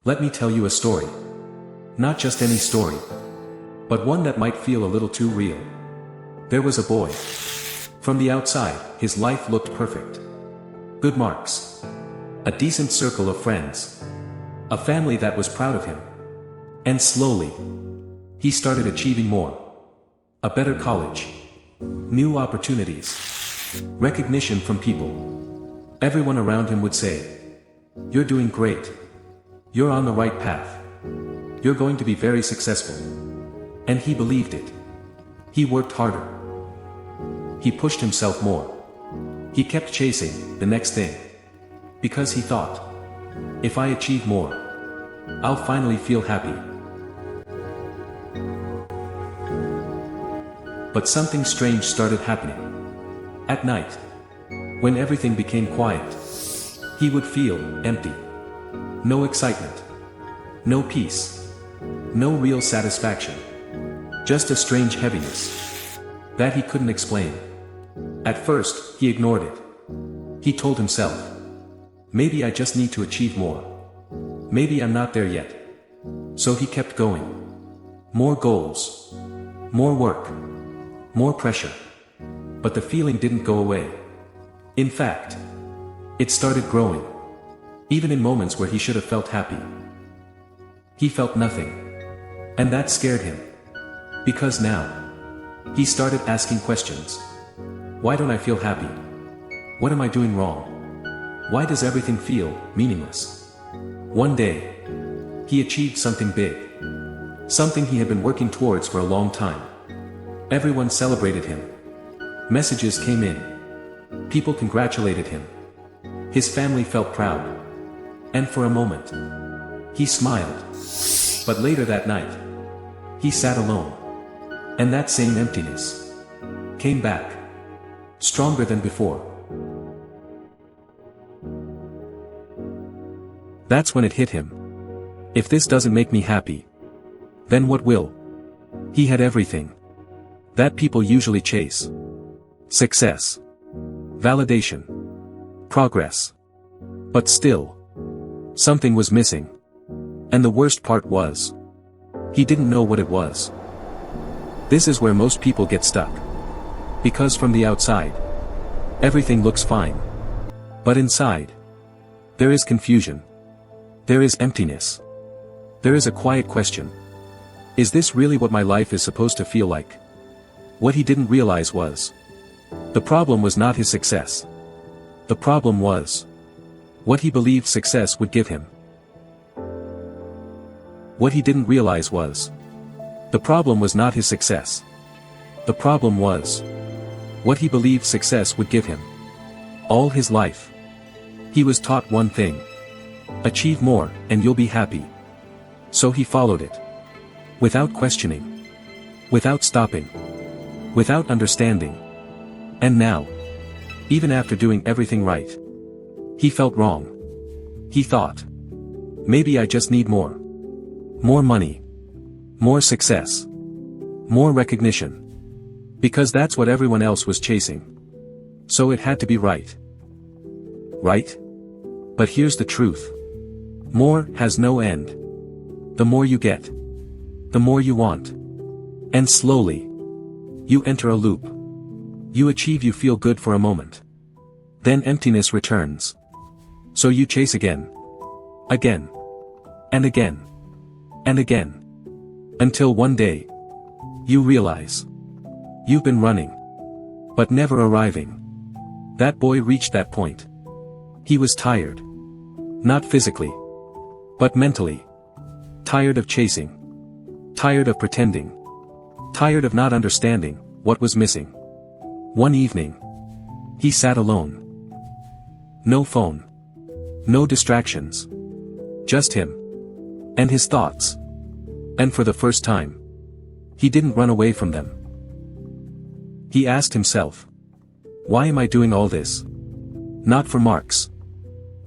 Let me tell you a story. Not just any story, but one that might feel a little too real. There was a boy. From the outside, his life looked perfect. Good marks. A decent circle of friends. A family that was proud of him. And slowly, he started achieving more. A better college. New opportunities. Recognition from people. Everyone around him would say, "You're doing great. You're on the right path. You're going to be very successful." And he believed it. He worked harder. He pushed himself more. He kept chasing the next thing. Because he thought, if I achieve more, I'll finally feel happy. But something strange started happening. At night, when everything became quiet, he would feel empty. No excitement. No peace. No real satisfaction. Just a strange heaviness that he couldn't explain. At first, he ignored it. He told himself, maybe I just need to achieve more. Maybe I'm not there yet. So he kept going. More goals. More work. More pressure. But the feeling didn't go away. In fact, it started growing. Even in moments where he should have felt happy. He felt nothing. And that scared him. Because now, he started asking questions. Why don't I feel happy? What am I doing wrong? Why does everything feel meaningless? One day, he achieved something big. Something he had been working towards for a long time. Everyone celebrated him. Messages came in. People congratulated him. His family felt proud. And for a moment, he smiled. But later that night, he sat alone. And that same emptiness came back. Stronger than before. That's when it hit him. If this doesn't make me happy, then what will? He had everything that people usually chase. Success. Validation. Progress. But still, something was missing. And the worst part was, he didn't know what it was. This is where most people get stuck. Because from the outside, everything looks fine. But inside, there is confusion. There is emptiness. There is a quiet question. Is this really what my life is supposed to feel like? What he didn't realize was, the problem was not his success. The problem was what he believed success would give him. What he didn't realize was, the problem was not his success. The problem was what he believed success would give him. All his life, he was taught one thing. Achieve more, and you'll be happy. So he followed it. Without questioning. Without stopping. Without understanding. And now, even after doing everything right, he felt wrong. He thought, maybe I just need more. More money. More success. More recognition. Because that's what everyone else was chasing. So it had to be right. Right? But here's the truth. More has no end. The more you get, the more you want. And slowly, you enter a loop. You achieve, you feel good for a moment. Then emptiness returns. So you chase again. Again. And again. And again. Until one day, you realize, you've been running, but never arriving. That boy reached that point. He was tired. Not physically, but mentally. Tired of chasing. Tired of pretending. Tired of not understanding what was missing. One evening, he sat alone. No phone. No distractions. Just him. And his thoughts. And for the first time, he didn't run away from them. He asked himself, why am I doing all this? Not for marks.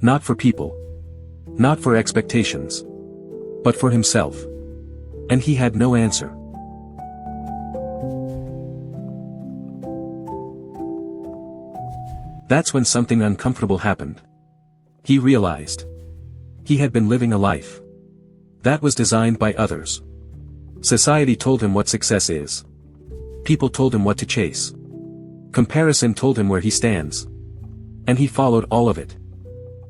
Not for people. Not for expectations. But for himself. And he had no answer. That's when something uncomfortable happened. He realized. He had been living a life That was designed by others. Society told him what success is. People told him what to chase. Comparison told him where he stands. And he followed all of it.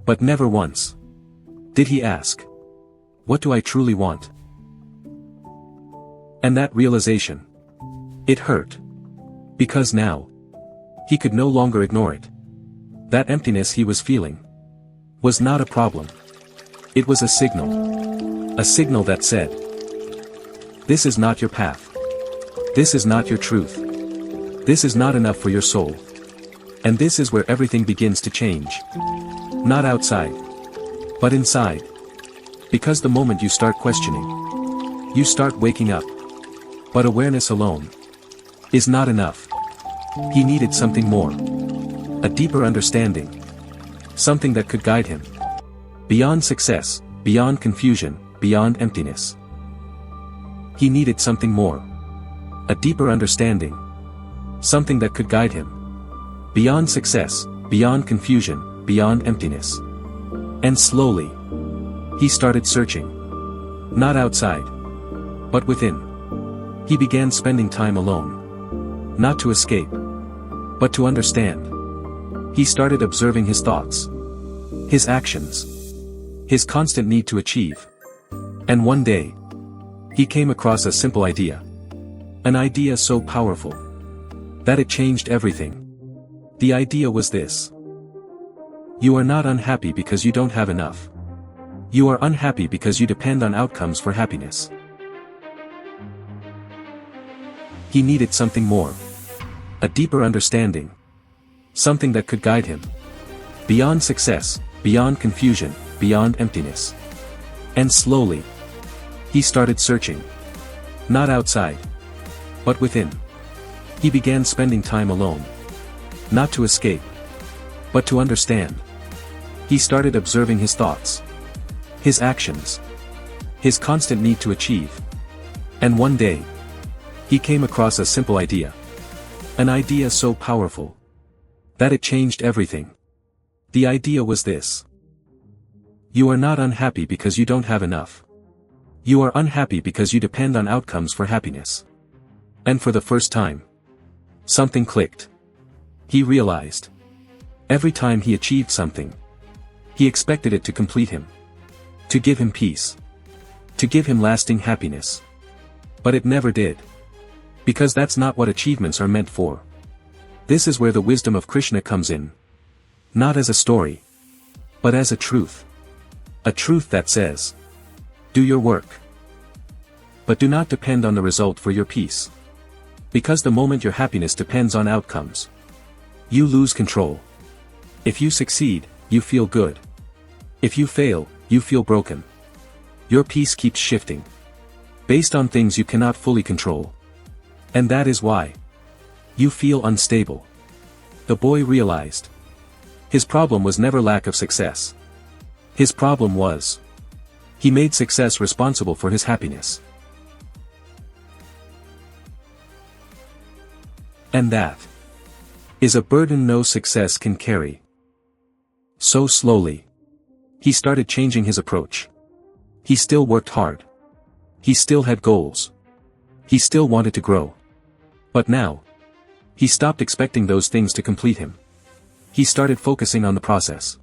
But never once did he ask, what do I truly want? And that realization, it hurt. Because now, he could no longer ignore it. That emptiness he was feeling was not a problem. It was a signal. A signal that said, this is not your path. This is not your truth. This is not enough for your soul. And this is where everything begins to change. Not outside, but inside. Because the moment you start questioning, you start waking up. But awareness alone is not enough. He needed something more. A deeper understanding. Something that could guide him. Beyond success, beyond confusion, beyond emptiness. He needed something more. A deeper understanding. Something that could guide him. Beyond success, beyond confusion, beyond emptiness. And slowly, he started searching. Not outside, but within. He began spending time alone. Not to escape, but to understand. He started observing his thoughts. His actions. His constant need to achieve. And one day, he came across a simple idea. An idea so powerful that it changed everything. The idea was this. You are not unhappy because you don't have enough. You are unhappy because you depend on outcomes for happiness. He needed something more. A deeper understanding. Something that could guide him. Beyond success, beyond confusion, beyond emptiness. And slowly, he started searching. Not outside, but within. He began spending time alone. Not to escape, but to understand. He started observing his thoughts. His actions. His constant need to achieve. And one day, he came across a simple idea. An idea so powerful that it changed everything. The idea was this. You are not unhappy because you don't have enough. You are unhappy because you depend on outcomes for happiness. And for the first time, something clicked. He realized. Every time he achieved something, he expected it to complete him. To give him peace. To give him lasting happiness. But it never did. Because that's not what achievements are meant for. This is where the wisdom of Krishna comes in. Not as a story, but as a truth. A truth that says, do your work. But do not depend on the result for your peace. Because the moment your happiness depends on outcomes, you lose control. If you succeed, you feel good. If you fail, you feel broken. Your peace keeps shifting. Based on things you cannot fully control. And that is why you feel unstable. The boy realized. His problem was never lack of success. His problem was, he made success responsible for his happiness. And that is a burden no success can carry. So slowly, he started changing his approach. He still worked hard. He still had goals. He still wanted to grow. But now, he stopped expecting those things to complete him. He started focusing on the process.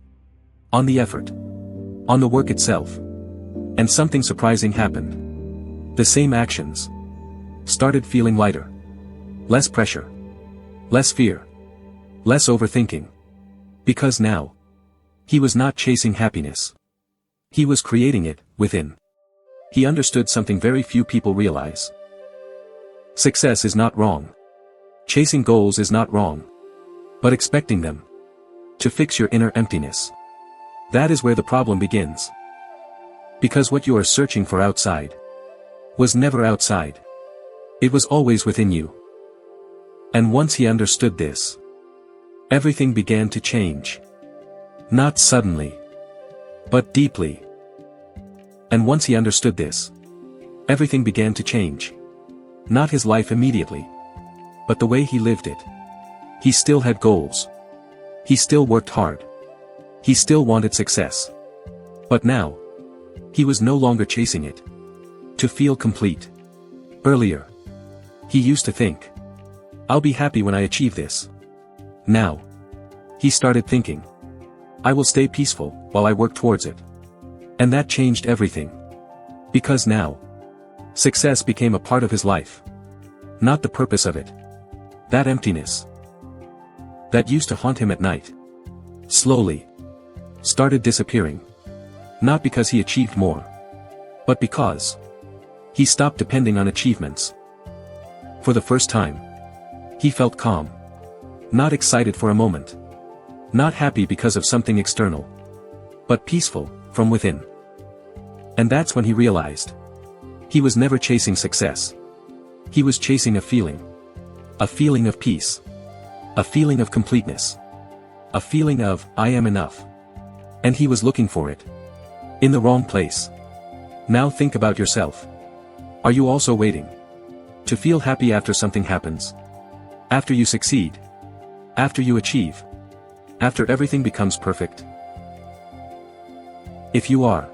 On the effort. On the work itself. And something surprising happened. The same actions started feeling lighter. Less pressure. Less fear. Less overthinking. Because now, he was not chasing happiness. He was creating it, within. He understood something very few people realize. Success is not wrong. Chasing goals is not wrong. But expecting them to fix your inner emptiness. That is where the problem begins. Because what you are searching for outside was never outside. It was always within you. And once he understood this, everything began to change. Not suddenly, but deeply. And once he understood this, everything began to change. Not his life immediately, but the way he lived it. He still had goals. He still worked hard. He still wanted success. But now, He was no longer chasing it to feel complete. Earlier, he used to think, I'll be happy when I achieve this. Now, he started thinking, I will stay peaceful while I work towards it. And that changed everything. Because now, success became a part of his life. Not the purpose of it. That emptiness that used to haunt him at night slowly started disappearing. Not because he achieved more, but because he stopped depending on achievements. For the first time, he felt calm. Not excited for a moment. Not happy because of something external. But peaceful, from within. And that's when he realized. He was never chasing success. He was chasing a feeling. A feeling of peace. A feeling of completeness. A feeling of, I am enough. And he was looking for it. In the wrong place. Now think about yourself. Are you also waiting to feel happy after something happens? After you succeed? After you achieve? After everything becomes perfect? If you are,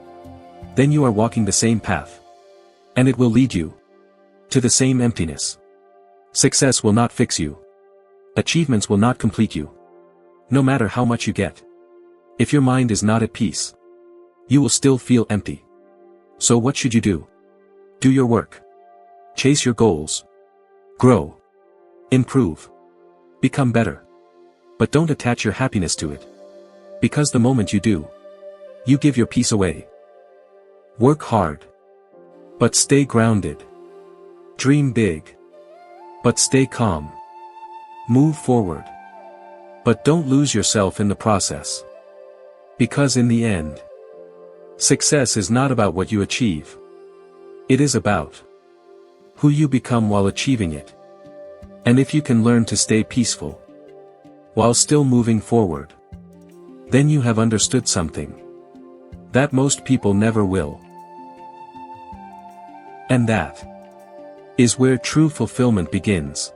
then you are walking the same path. And it will lead you to the same emptiness. Success will not fix you. Achievements will not complete you. No matter how much you get. If your mind is not at peace, you will still feel empty. So what should you do? Do your work. Chase your goals. Grow. Improve. Become better. But don't attach your happiness to it. Because the moment you do, you give your peace away. Work hard. But stay grounded. Dream big. But stay calm. Move forward. But don't lose yourself in the process. Because in the end, success is not about what you achieve. It is about who you become while achieving it. And if you can learn to stay peaceful while still moving forward, then you have understood something that most people never will. And that is where true fulfillment begins.